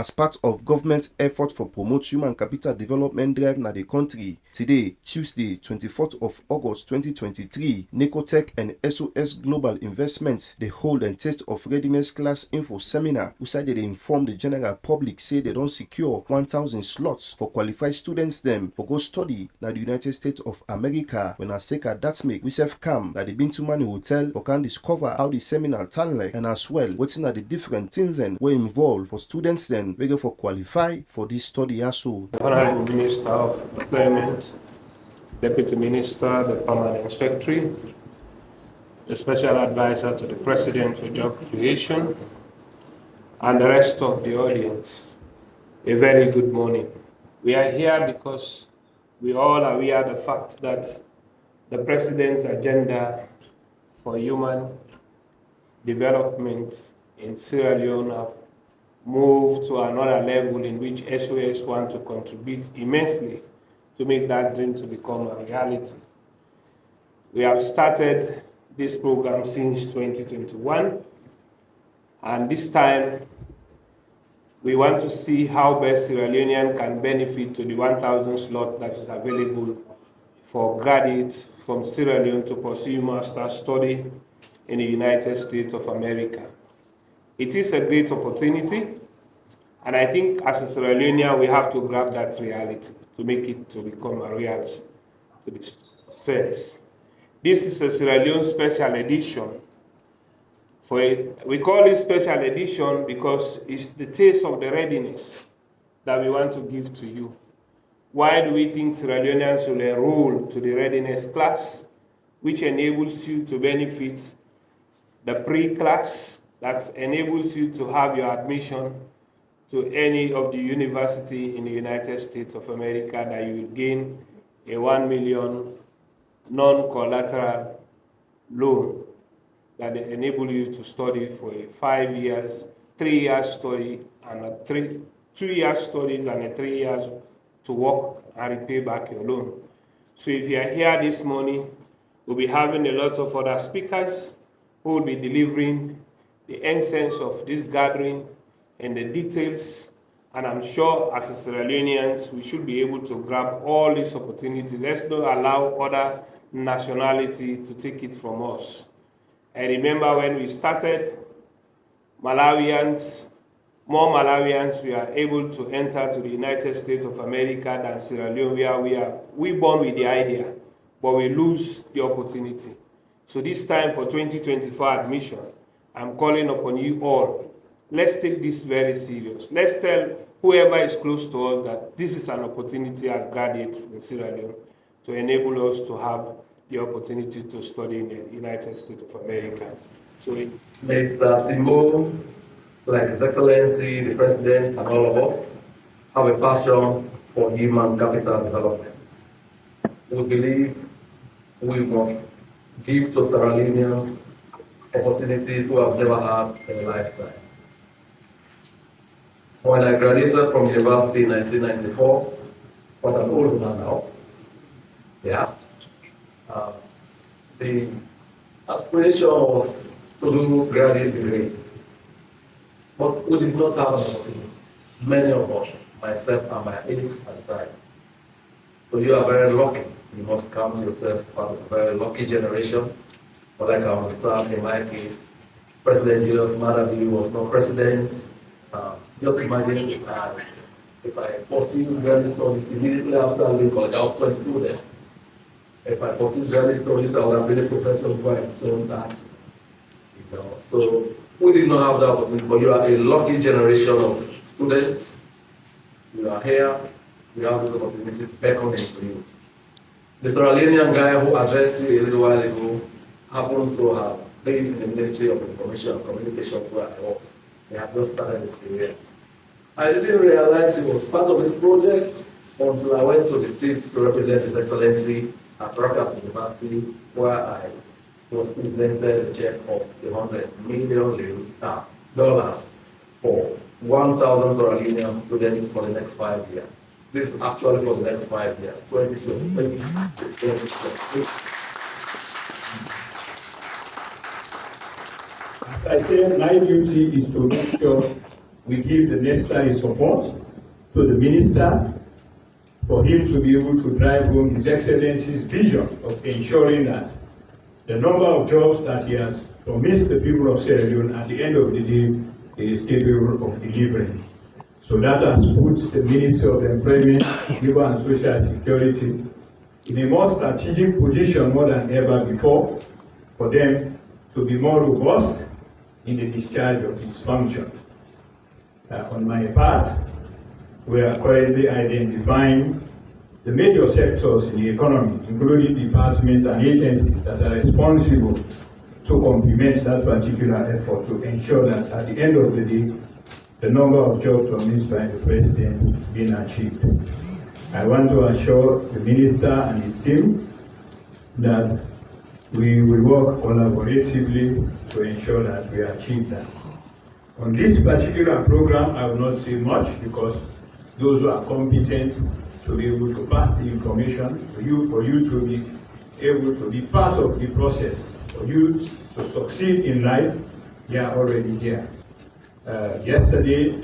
as part of government effort for promote human capital development drive na the country. Today, Tuesday, 24th of August 2023, Necotech and SOS Global Investments they hold a taste of readiness class info seminar where they inform the general public say they don't secure 1,000 slots for qualified students them for go study na the United States of America. When I say that make we self come na the Bintumani Hotel for can discover how the seminar turn like and as well wetin are the different things then were involved for students then ready for qualify for this study also. The Honorable Minister of Employment, Deputy Minister, the Permanent Secretary, the Special Advisor to the President for Job Creation, and the rest of the audience, a very good morning. We are here because we all are aware of the fact that the President's agenda for human development in Sierra Leone have moved to another level in which SOS want to contribute immensely to make that dream to become a reality. We have started this program since 2021, and this time we want to see how best Sierra Leonean can benefit to the 1,000 slot that is available for graduates from Sierra Leone to pursue master's study in the United States of America. It is a great opportunity, and I think as a Sierra Leonean, we have to grab that reality to make it to become a reality to this sense. This is a Sierra Leone special edition. We call it special edition because it's the taste of the readiness that we want to give to you. Why do we think Sierra Leoneans should enroll to the readiness class, which enables you to benefit the pre-class, that enables you to have your admission to any of the university in the United States of America, that you will gain a 1 million non-collateral loan that enable you to study for 5 years, 3 years study, and 2 years studies and 3 years to work and repay back your loan. So if you are here this morning, we'll be having a lot of other speakers who will be delivering the essence of this gathering and the details. And I'm sure as a Sierra Leoneans, we should be able to grab all this opportunity. Let's not allow other nationality to take it from us. I remember when we started, more Malawians were able to enter to the United States of America than Sierra Leone, where we born with the idea, but we lose the opportunity. So this time for 2024 admission, I'm calling upon you all. Let's take this very serious. Let's tell whoever is close to us that this is an opportunity as graduates from Sierra Leone to enable us to have the opportunity to study in the United States of America. So, Mr. Timbo, like His Excellency, the President, and all of us have a passion for human capital development. We believe we must give to Sierra Leoneans opportunities who have never had in a lifetime. When I graduated from university in 1994, but I'm old man now, the aspiration was to do graduate degree, but we did not have an opportunity. Many of us, myself and my age at the time. So you are very lucky. You must count yourself as a very lucky generation. But like I understand, in my case, President Julius Madavi was not president. Just imagine if I pursued graduate studies immediately after leaving college, I was 22 then. If I pursued graduate studies, I would have been a professor before I turned that. So we did not have that opportunity, but you are a lucky generation of students. You are here, we have those opportunities beckoning to you. The Sierra Leonean guy who addressed you a little while ago happened to have been in the Ministry of Information and Communications where I was. They have just started his career. I didn't realize he was part of this project until I went to the States to represent His Excellency at Rutgers University, where I was presented a check of $100 million for 1,000 Sierra Leonean students for the next 5 years. This is actually for the next 5 years, 2023 to 2028. As I said, my duty is to make sure we give the necessary support to the minister for him to be able to drive home His Excellency's vision of ensuring that the number of jobs that he has promised the people of Sierra Leone at the end of the day is capable of delivering. So that has put the Ministry of Employment, Labour and Social Security in a more strategic position more than ever before for them to be more robust in the discharge of its functions. On my part, we are currently identifying the major sectors in the economy, including departments and agencies that are responsible to complement that particular effort to ensure that at the end of the day, the number of jobs promised by the President is being achieved. I want to assure the Minister and his team that we will work collaboratively to ensure that we achieve that. On this particular program, I will not say much because those who are competent to be able to pass the information to you, for you to be able to be part of the process, for you to succeed in life, they are already here. Yesterday,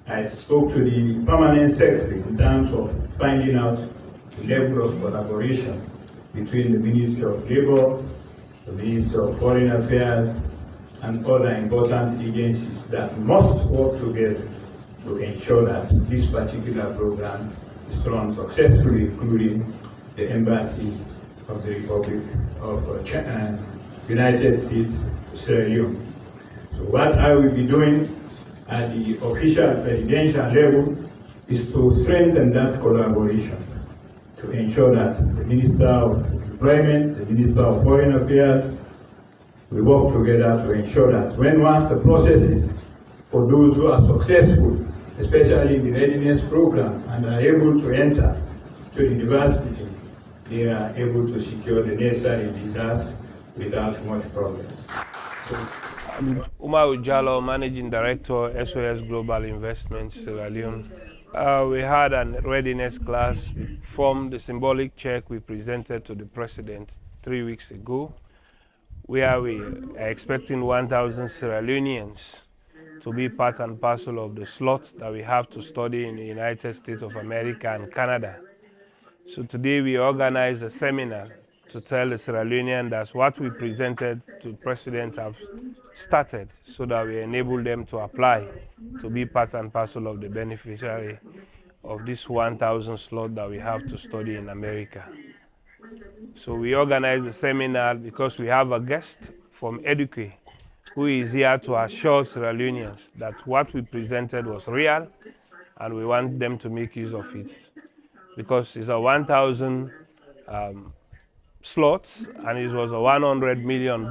I spoke to the permanent secretary in terms of finding out the level of collaboration between the Ministry of Labour, the Ministry of Foreign Affairs, and other important agencies that must work together to ensure that this particular program is run successfully, including the Embassy of the Republic of United States, Sierra Leone. So what I will be doing at the official presidential level is to strengthen that collaboration to ensure that the Minister of Employment, the Minister of Foreign Affairs, we work together to ensure that once the processes for those who are successful, especially in the readiness program, and are able to enter to the university, they are able to secure the necessary visas without much problem. Umar Ujalo, Managing Director, SOS Global Investments, Sierra Leone. We had a readiness class from the symbolic check we presented to the President 3 weeks ago, where we are expecting 1,000 Sierra Leoneans to be part and parcel of the slot that we have to study in the United States of America and Canada. So today we organized a seminar to tell the Sierra Leonean that what we presented to the President have started, so that we enable them to apply to be part and parcel of the beneficiary of this 1,000 slot that we have to study in America. So we organized the seminar because we have a guest from Eduque who is here to assure Sierra Leoneans that what we presented was real and we want them to make use of it, because it's a 1,000 slots and it was a $100 million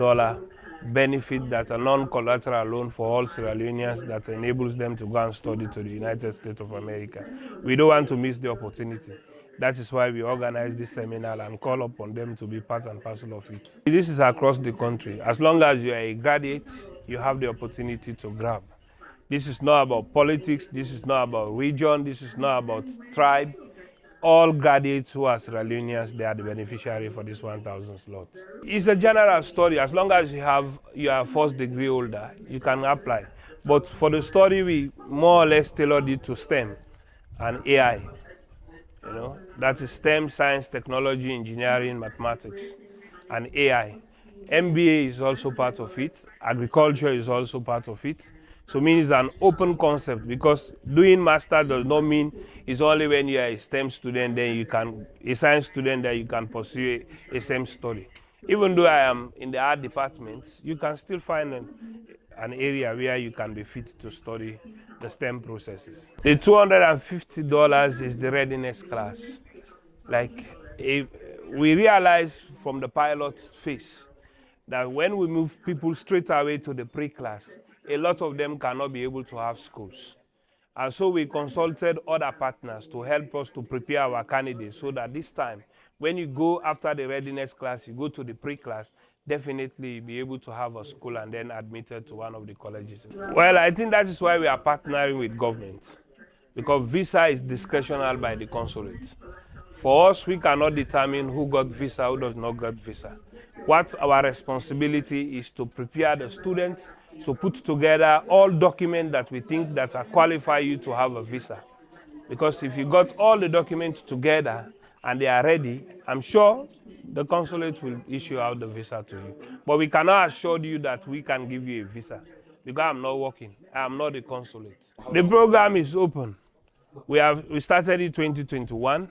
benefit that a non-collateral loan for all Sierra Leoneans that enables them to go and study to the United States of America. We don't want to miss the opportunity. That is why we organize this seminar and call upon them to be part and parcel of it. This is across the country. As long as you are a graduate, you have the opportunity to grab. This is not about politics, this is not about region, this is not about tribe. All graduates who are Sierra Leoneans, they are the beneficiary for this 1,000 slots. It's a general story. As long as you are a first degree holder, you can apply. But for the story, we more or less tailored it to STEM and AI. You know, that is STEM, science, technology, engineering, mathematics, and AI. MBA is also part of it. Agriculture is also part of it. So it means it's an open concept, because doing master does not mean it's only when you are a STEM student, then you can, a science student, that you can pursue a STEM study. Even though I am in the art department, you can still find an area where you can be fit to study the STEM processes. The $250 is the readiness class. We realized from the pilot phase that when we move people straight away to the pre-class, a lot of them cannot be able to have schools. And so we consulted other partners to help us to prepare our candidates, so that this time, when you go after the readiness class, you go to the pre-class, definitely be able to have a school and then admitted to one of the colleges. Well, I think that is why we are partnering with government, because visa is discretional by the consulate. For us, we cannot determine who got visa, who does not get visa. What our responsibility is to prepare the students to put together all documents that we think that are qualify you to have a visa. Because if you got all the documents together and they are ready, I'm sure the consulate will issue out the visa to you. But we cannot assure you that we can give you a visa because I'm not working. I'm not the consulate. The program is open. We started in 2021.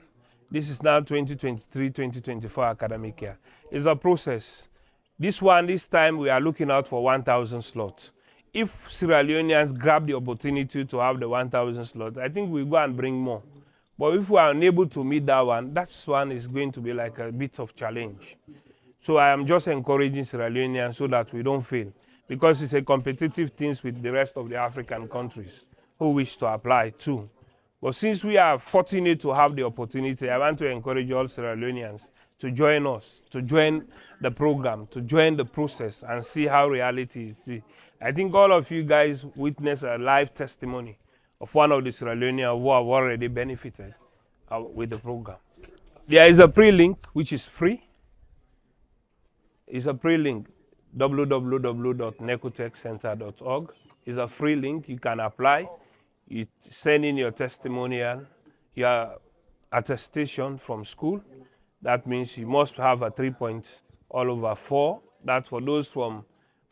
This is now 2023-2024 academic year. It's a process. This time we are looking out for 1,000 slots. If Sierra Leoneans grab the opportunity to have the 1,000 slots, I think we'll go and bring more. But if we are unable to meet that one is going to be like a bit of challenge. So I am just encouraging Sierra Leoneans so that we don't fail, because it's a competitive thing with the rest of the African countries who wish to apply too. But since we are fortunate to have the opportunity, I want to encourage all Sierra Leoneans to join us, to join the program, to join the process and see how reality is. I think all of you guys witnessed a live testimony of one of the Sierra Leoneans who have already benefited with the program. There is a pre-link which is free. It's a pre-link, www.necotechcenter.org. It's a free link. You can apply. You send in your testimonial, your attestation from school. That means you must have a 3.4. That's for those from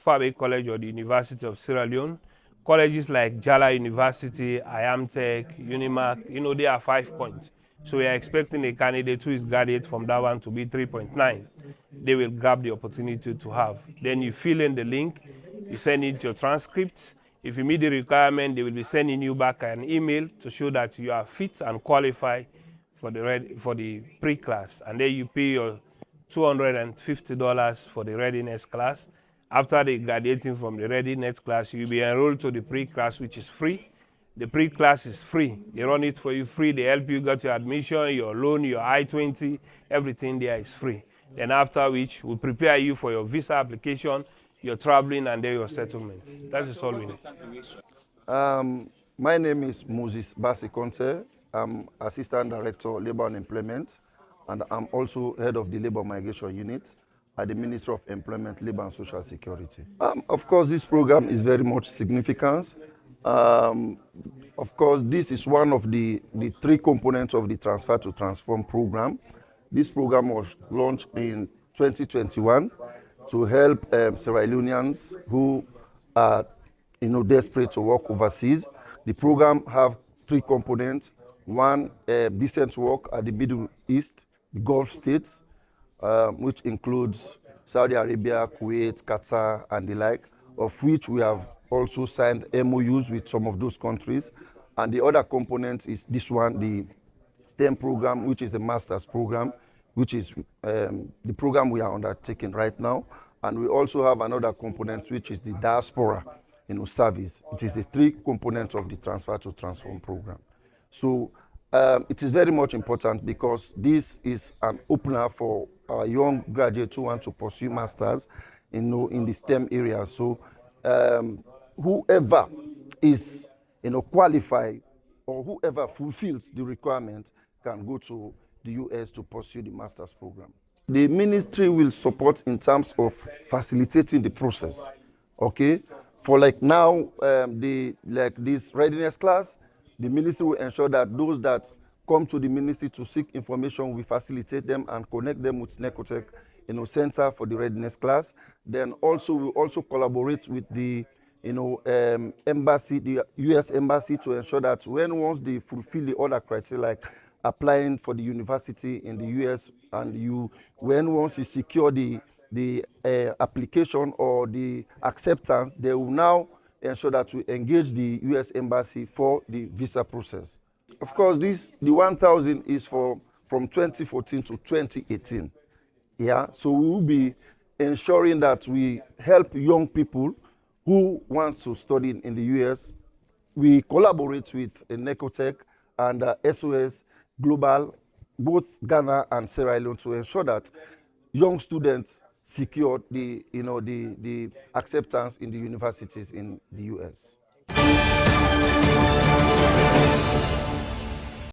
Fabe College or the University of Sierra Leone. Colleges like Jala University, IAMTech, Unimac, they are 5 points. So we are expecting a candidate who is graduate from that one to be 3.9. They will grab the opportunity to have. Then you fill in the link, you send in your transcripts. If you meet the requirement, they will be sending you back an email to show that you are fit and qualified for the pre-class. And then you pay your $250 for the readiness class. After they graduating from the readiness class, you'll be enrolled to the pre-class, which is free. The pre-class is free. They run it for you free. They help you get your admission, your loan, your I-20, everything there is free. Then after which, we'll prepare you for your visa application, your traveling, and then your settlement. That is all we need. My name is Moses Basikonte. I'm Assistant Director, Labor and Employment, and I'm also head of the Labor Migration Unit at the Ministry of Employment, Labor and Social Security. Of course, this program is very much significant. Of course, this is one of the three components of the Transfer to Transform program. This program was launched in 2021 to help Sierra Leoneans who are desperate to work overseas. The program have three components. One, decent work at the Middle East, the Gulf states, which includes Saudi Arabia, Kuwait, Qatar, and the like, of which we have also signed MOUs with some of those countries. And the other component is this one, the STEM program, which is the master's program, which is the program we are undertaking right now. And we also have another component, which is the diaspora service. It is the three components of the Transfer to Transform program. So it is very much important because this is an opener for our young graduates who want to pursue masters in the STEM area. So whoever is qualified or whoever fulfills the requirement can go to the US to pursue the master's program. The ministry will support in terms of facilitating the process. Okay, for like now, this readiness class, the ministry will ensure that those that come to the ministry to seek information, we facilitate them and connect them with Necotech Center for the readiness class. Then also we also collaborate with the embassy, the US embassy, to ensure that once they fulfill the other criteria, like applying for the university in the US, and once you secure the application or the acceptance, they will now ensure that we engage the US embassy for the visa process. Of course, the 1,000 is from 2014 to 2018. Yeah, so we will be ensuring that we help young people who want to study in the US. We collaborate with Necotech and SOS Global, both Ghana and Sierra Leone, to ensure that young students secure the acceptance in the universities in the US.